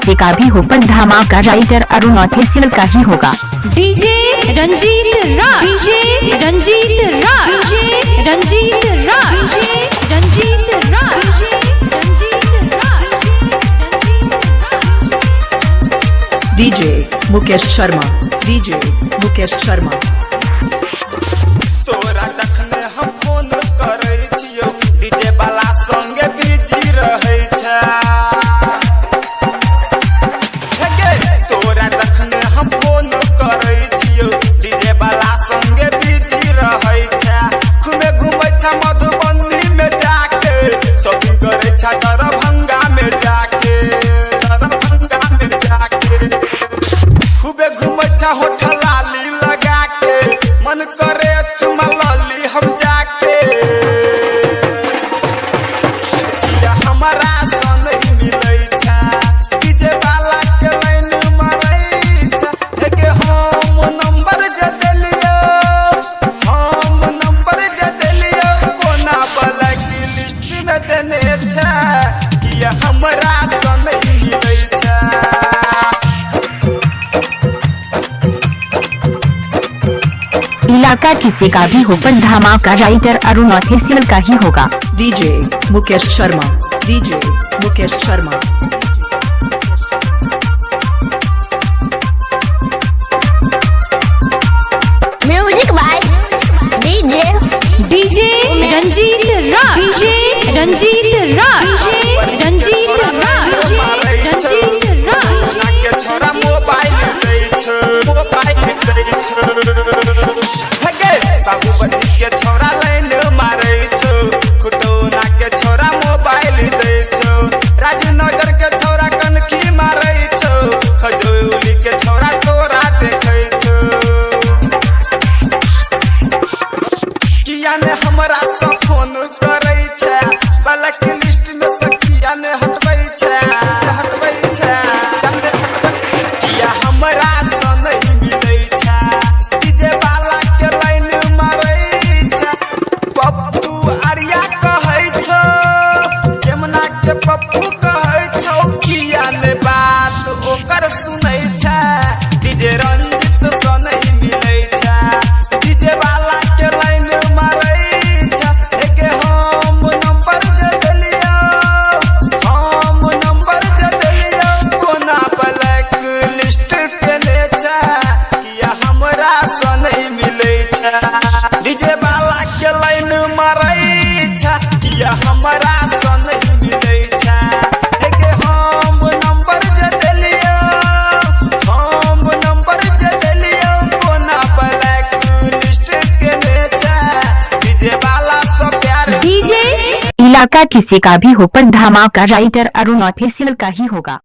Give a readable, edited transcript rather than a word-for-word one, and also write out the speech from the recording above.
किसी का भी हो पर धमाका राइटर अरुण ऑफिशियल का ही होगा। DJ Ranjeet Raj, DJ Ranjeet Raj, DJ Ranjeet Raj, Ranjeet Raj, Ranjeet Raj. DJ Mukesh Sharma, DJ Mukesh Sharma. तोरा जखने हम फोन करे छियो डीजे वाला संगे बिजी रहै छै। तोरा जखने हम फोन करे छियो डीजे वाला संगे बिजी रहै छै। घूमे घूमै छै मधुबनी में जाके, शॉपिंग करे छै दरभंगा में जाके, दरभंगा में जाके। खूबे घूमै छै होटल लाली लगा के, मन करे चुमा लली हम जाके। हमारा सन ही मिलै छै डीजे वाला के लाइन मारै छै। के हम नंबर जे देलियो, हम नंबर जे देलियो कोना ब्लैक लिस्ट में देने छै कि हमारा सन ही मिलै छै। इलाका किसी का भी हो पर धमाका राइटर अरुण ऑफिशियल का ही होगा। DJ Mukesh Sharma, DJ Mukesh Sharma. Music by DJ Ranjeet Raj, DJ Ranjeet Raj, Ranjeet Raj, Ranjeet Raj. के छोरा मोबाइल दै छै, मोबाइल दै छै। बाबूबड़ी के छोरा लाइन मारै छो, खुटौना के छोरा मोबाइल दै छो, राजनगर के छोरा कनखी मारै छो, खजौली के छोरा तोरा देखै छो। किया ने हमरा से फोन करै छै, ब्लैक लिस्ट में से किया ने हटबै छै, हटबै छै। किया हमरा से नहीं मिलै छै डीजे वाला के लाइन मारै छै। पप्पू आर्या कहै छो, यमुना के पप्पू कहै छो, किया ने बात ओकर सुनै छै। डीजे रंजीत से नहीं मिलै छै डीजे वाला के लाइन मारै छै। के हम नंबर जे देलियो, हम नंबर जे देलियो कोना ब्लैक लिस्ट के ने छै किया हमरा से नहीं मिलै छै। डीजे वाला के लाइन मारै छै किया हमरा से नहीं मिलै छै। के हम नंबर जे देलियो, हम नंबर जे देलियो कोना ब्लैक लिस्ट के ने छै। डीजे वाला से प्यार डीजे इलाका किसी का भी हो पर धमाका राइटर अरुण ऑफिशियल का ही होगा।